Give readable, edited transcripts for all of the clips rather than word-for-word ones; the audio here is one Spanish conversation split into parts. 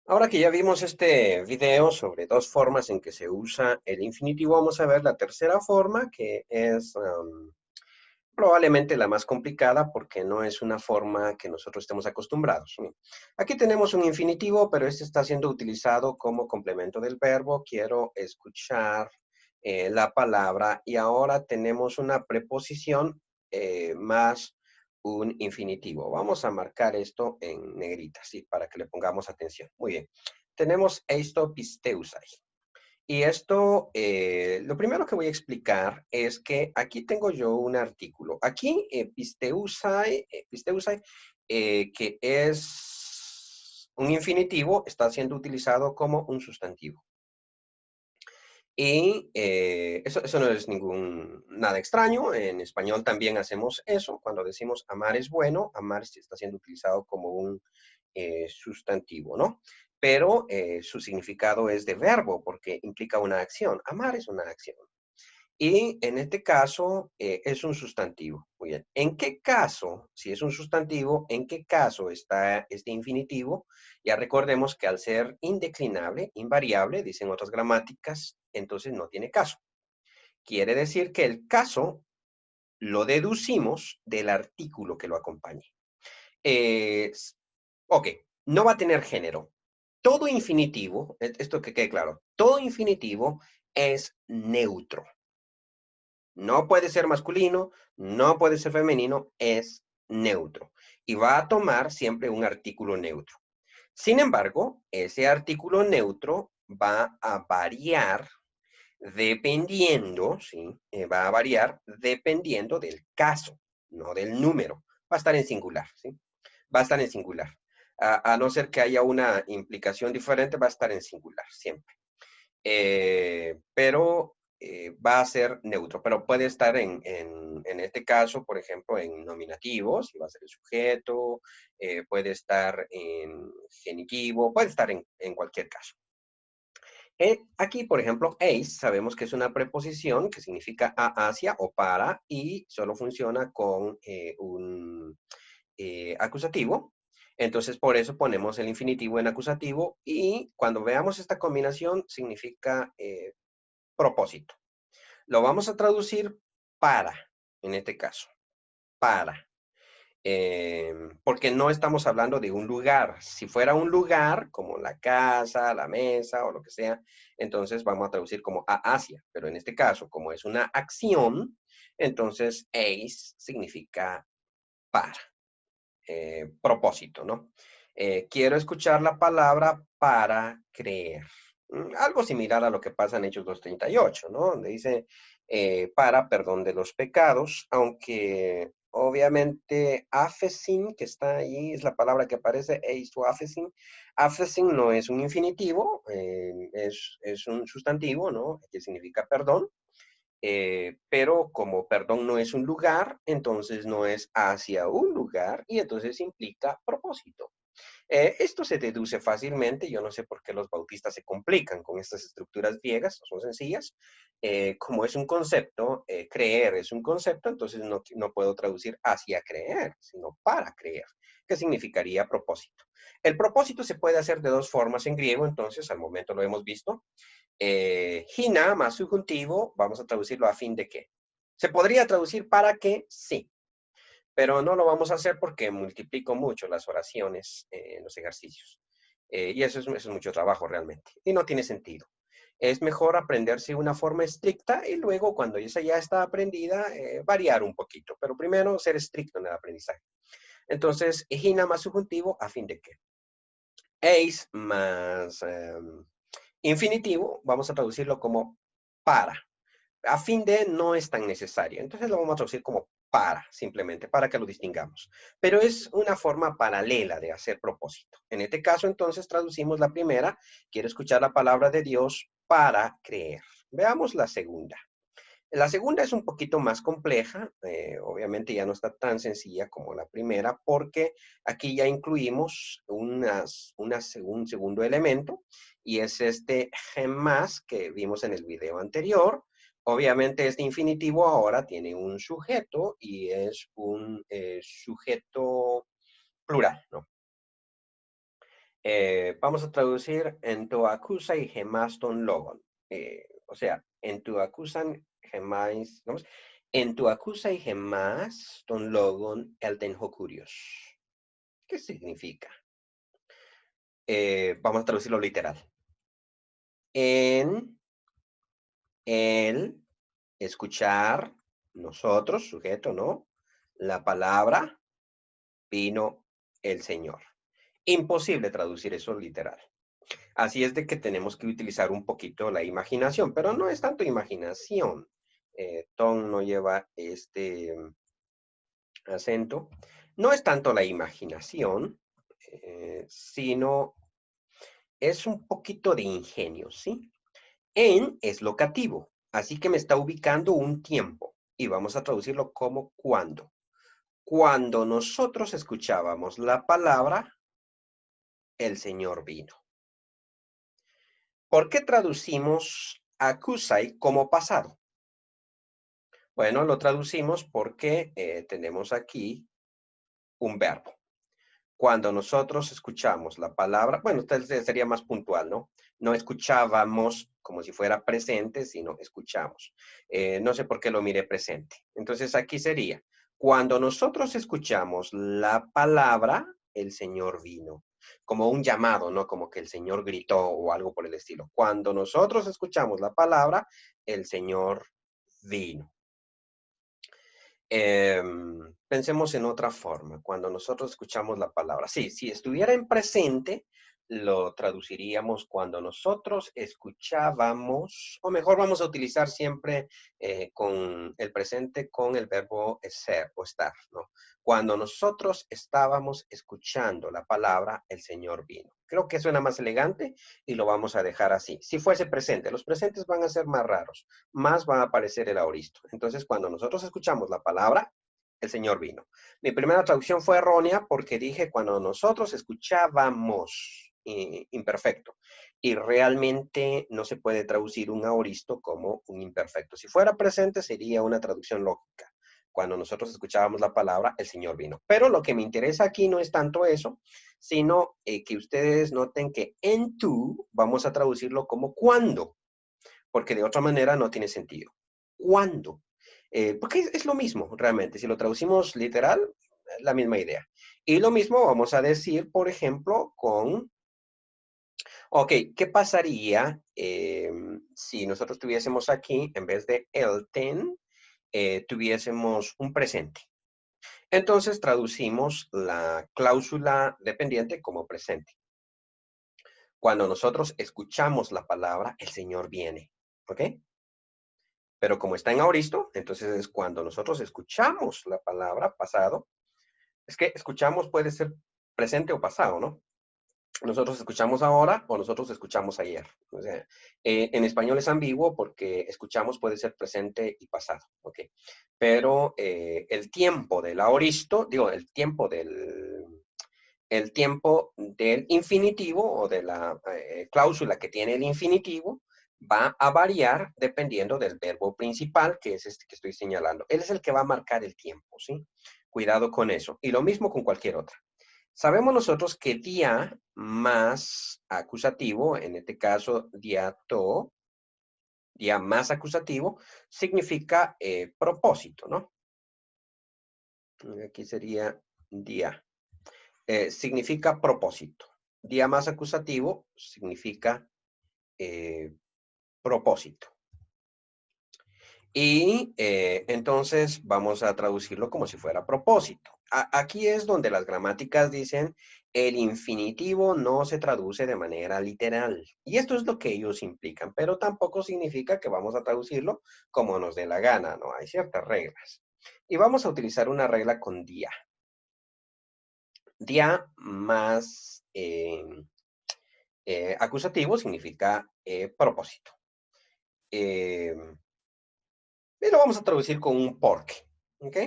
Ahora que ya vimos este video sobre dos formas en que se usa el infinitivo, vamos a ver la tercera forma, que es probablemente la más complicada porque no es una forma que nosotros estemos acostumbrados. Aquí tenemos un infinitivo, pero este está siendo utilizado como complemento del verbo. Quiero escuchar la palabra y ahora tenemos una preposición más un infinitivo. Vamos a marcar esto en negrita, ¿sí? Para que le pongamos atención. Muy bien. Tenemos esto pisteusai. Y esto, lo primero que voy a explicar es que aquí tengo yo un artículo. Aquí, pisteusai, que es un infinitivo, está siendo utilizado como un sustantivo. Y eso no es nada extraño. En español también hacemos eso. Cuando decimos amar es bueno, amar está siendo utilizado como un sustantivo, ¿no? Pero su significado es de verbo porque implica una acción. Amar es una acción. Y en este caso es un sustantivo. Muy bien. ¿En qué caso, si es un sustantivo, en qué caso está este infinitivo? Ya recordemos que al ser indeclinable, invariable, dicen otras gramáticas, entonces no tiene caso. Quiere decir que el caso lo deducimos del artículo que lo acompañe. Eh, ok, no va a tener género. Todo infinitivo, esto que quede claro, todo infinitivo es neutro. No puede ser masculino, no puede ser femenino, es neutro. Y va a tomar siempre un artículo neutro. Sin embargo, ese artículo neutro va a variar dependiendo, ¿sí? Va a variar dependiendo del caso, no del número. Va a estar en singular, ¿sí? Va a estar en singular. A no ser que haya una implicación diferente, va a estar en singular siempre. Pero va a ser neutro, pero puede estar en este caso, por ejemplo, en nominativos, si va a ser el sujeto, puede estar en genitivo, puede estar en cualquier caso. Aquí, por ejemplo, ace, sabemos que es una preposición que significa a, hacia o para y solo funciona con un acusativo. Entonces, por eso ponemos el infinitivo en acusativo y cuando veamos esta combinación significa propósito. Lo vamos a traducir para, en este caso, para. Porque no estamos hablando de un lugar. Si fuera un lugar, como la casa, la mesa o lo que sea, entonces vamos a traducir como a hacia. Pero en este caso, como es una acción, entonces ace significa para, propósito, ¿no? Quiero escuchar la palabra para creer. Algo similar a lo que pasa en Hechos 2:38, ¿no? Donde dice para perdón de los pecados, aunque obviamente afesin, que está ahí, es la palabra que aparece, eisto afesin. Afesin no es un infinitivo, es un sustantivo, ¿no? Que significa perdón. Pero como perdón no es un lugar, entonces no es hacia un lugar y entonces implica propósito. Esto se deduce fácilmente, yo no sé por qué los bautistas se complican con estas estructuras griegas, son sencillas. Como es un concepto, creer es un concepto, entonces no puedo traducir hacia creer, sino para creer, que significaría propósito. El propósito se puede hacer de dos formas en griego, entonces al momento lo hemos visto. Hina más subjuntivo, vamos a traducirlo a fin de qué. ¿Se podría traducir para qué? Sí, pero no lo vamos a hacer porque multiplico mucho las oraciones en los ejercicios. Y eso es mucho trabajo realmente. Y no tiene sentido. Es mejor aprenderse una forma estricta y luego cuando esa ya está aprendida, variar un poquito. Pero primero ser estricto en el aprendizaje. Entonces, hina más subjuntivo, ¿a fin de qué? Eis más infinitivo, vamos a traducirlo como para. A fin de no es tan necesario. Entonces lo vamos a traducir como para, simplemente, para que lo distingamos. Pero es una forma paralela de hacer propósito. En este caso, entonces, traducimos la primera. Quiero escuchar la palabra de Dios para creer. Veamos la segunda. La segunda es un poquito más compleja, obviamente ya no está tan sencilla como la primera, porque aquí ya incluimos un segundo elemento, y es este más que vimos en el video anterior. Obviamente este infinitivo ahora tiene un sujeto y es un sujeto plural, ¿no? Vamos a traducir en tu acusa y gemas ton logon. O sea, en tu acusan gemas, vamos, en tu acusa y gemas ton logon el ten jocurios. ¿Qué significa? Vamos a traducirlo literal. En el escuchar, nosotros, sujeto, ¿no? La palabra, vino el Señor. Imposible traducir eso literal. Así es de que tenemos que utilizar un poquito la imaginación, pero no es tanto imaginación. Ton no lleva este acento. No es tanto la imaginación, sino es un poquito de ingenio, ¿sí? En es locativo, así que me está ubicando un tiempo y vamos a traducirlo como cuando. Cuando nosotros escuchábamos la palabra, el Señor vino. ¿Por qué traducimos acusai como pasado? Bueno, lo traducimos porque tenemos aquí un verbo. Cuando nosotros escuchamos la palabra, bueno, usted sería más puntual, ¿no? No escuchábamos como si fuera presente, sino escuchamos. No sé por qué lo miré presente. Entonces aquí sería, cuando nosotros escuchamos la palabra, el Señor vino. Como un llamado, ¿no? Como que el Señor gritó o algo por el estilo. Cuando nosotros escuchamos la palabra, el Señor vino. Pensemos en otra forma. Cuando nosotros escuchamos la palabra, sí, si estuviera en presente, lo traduciríamos cuando nosotros escuchábamos, o mejor vamos a utilizar siempre con el presente con el verbo ser o estar, ¿no? Cuando nosotros estábamos escuchando la palabra, el Señor vino. Creo que suena más elegante y lo vamos a dejar así. Si fuese presente, los presentes van a ser más raros, más va a aparecer el aoristo. Entonces, cuando nosotros escuchamos la palabra, el Señor vino. Mi primera traducción fue errónea porque dije cuando nosotros escuchábamos imperfecto. Y realmente no se puede traducir un aoristo como un imperfecto. Si fuera presente sería una traducción lógica. Cuando nosotros escuchábamos la palabra, el Señor vino. Pero lo que me interesa aquí no es tanto eso, sino que ustedes noten que en tú vamos a traducirlo como cuando, porque de otra manera no tiene sentido. ¿Cuándo? Porque es lo mismo, realmente. Si lo traducimos literal, la misma idea. Y lo mismo vamos a decir, por ejemplo, con, ok, ¿qué pasaría si nosotros tuviésemos aquí, en vez de el ten, tuviésemos un presente? Entonces traducimos la cláusula dependiente como presente. Cuando nosotros escuchamos la palabra, el Señor viene. ¿Ok? Pero como está en aoristo, entonces es cuando nosotros escuchamos la palabra pasado. Es que escuchamos puede ser presente o pasado, ¿no? Nosotros escuchamos ahora o nosotros escuchamos ayer. O sea, en español es ambiguo porque escuchamos puede ser presente y pasado, ¿ok? Pero el tiempo del aoristo, digo, el tiempo del infinitivo o de la cláusula que tiene el infinitivo va a variar dependiendo del verbo principal, que es este que estoy señalando. Él es el que va a marcar el tiempo, ¿sí? Cuidado con eso. Y lo mismo con cualquier otra. Sabemos nosotros que día más acusativo, en este caso diato, día más acusativo, significa propósito, ¿no? Aquí sería día. Significa propósito. Día más acusativo significa eh, propósito. Y entonces vamos a traducirlo como si fuera propósito. Aquí es donde las gramáticas dicen el infinitivo no se traduce de manera literal. Y esto es lo que ellos implican, pero tampoco significa que vamos a traducirlo como nos dé la gana, ¿no? Hay ciertas reglas. Y vamos a utilizar una regla con día. Día más acusativo significa propósito. Y lo vamos a traducir con un porque. ¿Ok?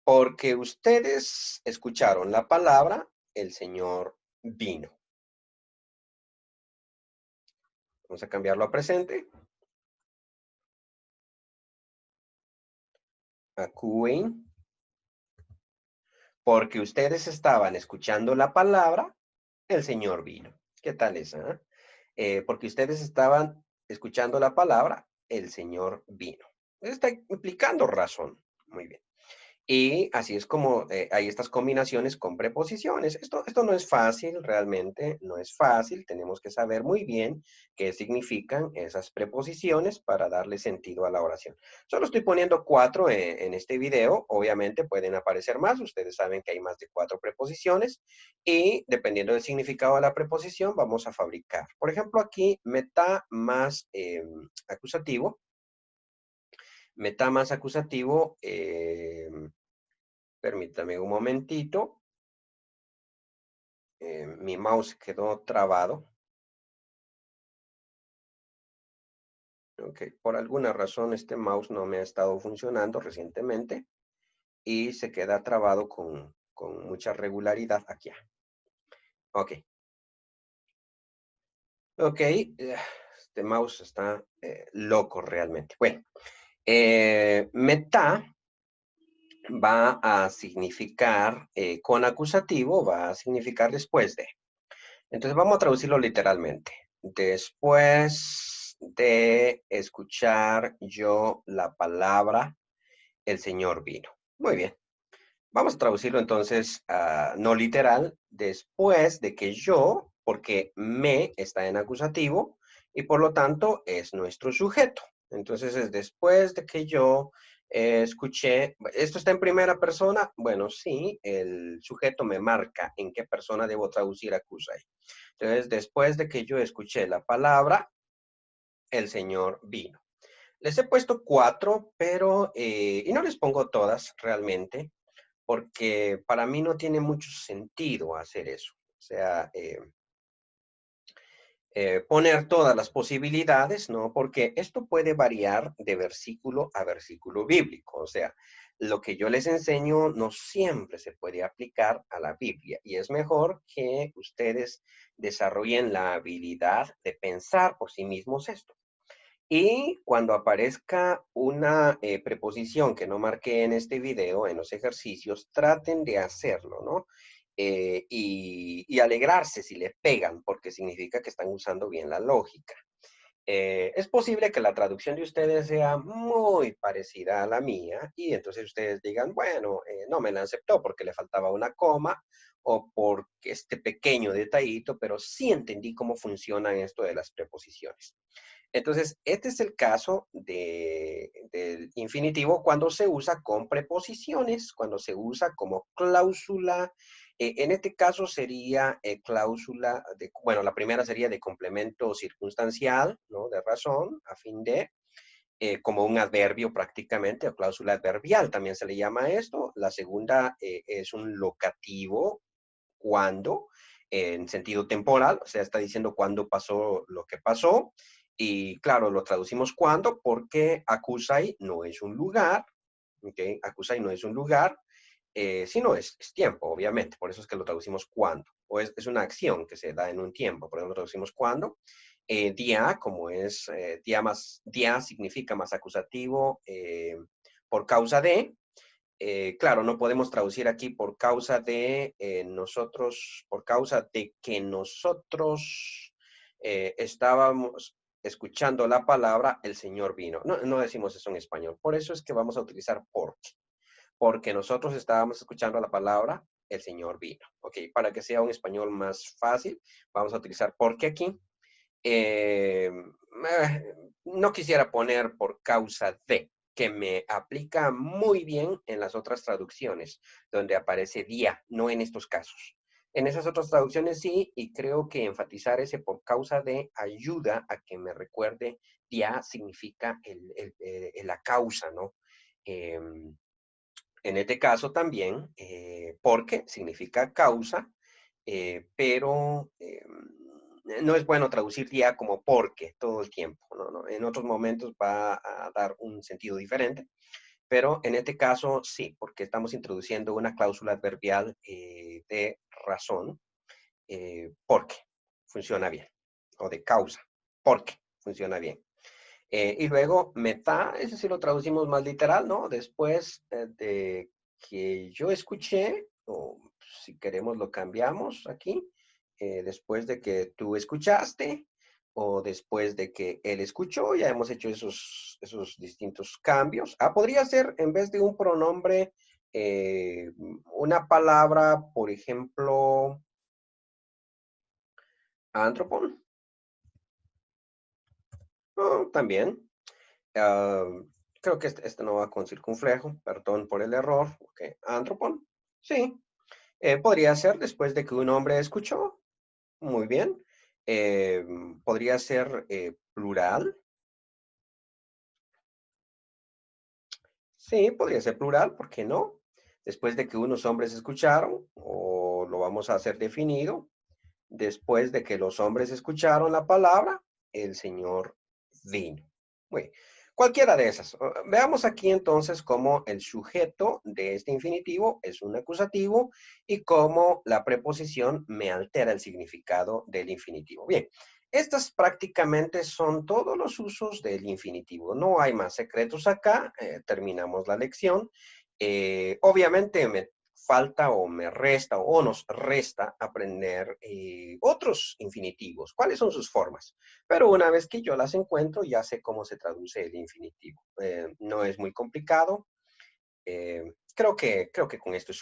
Porque ustedes escucharon la palabra, el Señor vino. Vamos a cambiarlo a presente. Acuden. Porque ustedes estaban escuchando la palabra, el Señor vino. ¿Qué tal esa? Porque ustedes estaban escuchando la palabra, el Señor vino. Está implicando razón. Muy bien. Y así es como hay estas combinaciones con preposiciones. Esto no es fácil, realmente no es fácil. Tenemos que saber muy bien qué significan esas preposiciones para darle sentido a la oración. Solo estoy poniendo 4 en este video. Obviamente pueden aparecer más. Ustedes saben que hay más de 4 preposiciones. Y dependiendo del significado de la preposición, vamos a fabricar. Por ejemplo, aquí meta más acusativo. Meta más acusativo. Permítame un momentito. Mi mouse quedó trabado. Ok, por alguna razón este mouse no me ha estado funcionando recientemente y se queda trabado con mucha regularidad aquí. Ok, ok. Este mouse está loco realmente. Bueno, meta va a significar, con acusativo, va a significar después de. Entonces vamos a traducirlo literalmente. Después de escuchar yo la palabra, el Señor vino. Muy bien. Vamos a traducirlo entonces no literal. Después de que yo, porque me está en acusativo y por lo tanto es nuestro sujeto. Entonces es después de que yo escuché, ¿esto está en primera persona? Bueno, sí, el sujeto me marca en qué persona debo traducir acusai. Entonces, después de que yo escuché la palabra, el Señor vino. Les he puesto 4, pero, y no les pongo todas realmente, porque para mí no tiene mucho sentido hacer eso. O sea, poner todas las posibilidades, ¿no? Porque esto puede variar de versículo a versículo bíblico. O sea, lo que yo les enseño no siempre se puede aplicar a la Biblia y es mejor que ustedes desarrollen la habilidad de pensar por sí mismos esto. Y cuando aparezca una preposición que no marqué en este video, en los ejercicios, traten de hacerlo, ¿no? Y alegrarse si le pegan, porque significa que están usando bien la lógica. Es posible que la traducción de ustedes sea muy parecida a la mía y entonces ustedes digan, bueno, no me la aceptó porque le faltaba una coma o porque este pequeño detallito, pero sí entendí cómo funciona esto de las preposiciones. Entonces, este es el caso del infinitivo cuando se usa con preposiciones, cuando se usa como cláusula. En este caso sería cláusula de, bueno, la primera sería de complemento circunstancial, ¿no? De razón, a fin de, como un adverbio prácticamente, o cláusula adverbial también se le llama esto. La segunda es un locativo, cuándo, en sentido temporal, o sea, está diciendo cuándo pasó lo que pasó. Y claro, lo traducimos cuándo porque acusai no es un lugar, ¿ok? Acusai no es un lugar, sino es tiempo, obviamente. Por eso es que lo traducimos cuándo. O es una acción que se da en un tiempo, por eso lo traducimos cuándo. Día, como es, día significa más acusativo por causa de, claro, no podemos traducir aquí por causa de nosotros, por causa de que nosotros estábamos escuchando la palabra, el Señor vino. No, no decimos eso en español. Por eso es que vamos a utilizar porque. Porque nosotros estábamos escuchando la palabra, el Señor vino. Ok, para que sea un español más fácil, vamos a utilizar porque aquí. Eh, no quisiera poner por causa de, que me aplica muy bien en las otras traducciones, donde aparece día, no en estos casos. En esas otras traducciones sí, y creo que enfatizar ese por causa de ayuda a que me recuerde, día significa la causa, ¿no? En este caso también, porque significa causa, pero no es bueno traducir día como porque todo el tiempo, ¿no? ¿No? En otros momentos va a dar un sentido diferente, pero en este caso sí, porque estamos introduciendo una cláusula adverbial de razón, porque funciona bien, o de causa, porque funciona bien. Y luego meta, ese sí lo traducimos más literal, ¿no? Después de que yo escuché, o si queremos lo cambiamos aquí, después de que tú escuchaste o después de que él escuchó. Ya hemos hecho esos distintos cambios. Podría ser en vez de un pronombre, una palabra, por ejemplo, anthropon. También. Ah, creo que este no va con circunflejo. Perdón por el error. Ok, anthropon. Sí. Podría ser después de que un hombre escuchó. Muy bien. Eh, Podría ser plural. Sí, podría ser plural, ¿por qué no? Después de que unos hombres escucharon, o lo vamos a hacer definido, después de que los hombres escucharon la palabra, el Señor vino. Muy bien. Cualquiera de esas. Veamos aquí entonces cómo el sujeto de este infinitivo es un acusativo y cómo la preposición me altera el significado del infinitivo. Bien, estas prácticamente son todos los usos del infinitivo. No hay más secretos acá. Terminamos la lección. Obviamente me falta o me resta o nos resta aprender otros infinitivos. ¿Cuáles son sus formas? Pero una vez que yo las encuentro, ya sé cómo se traduce el infinitivo. No es muy complicado. Creo que con esto es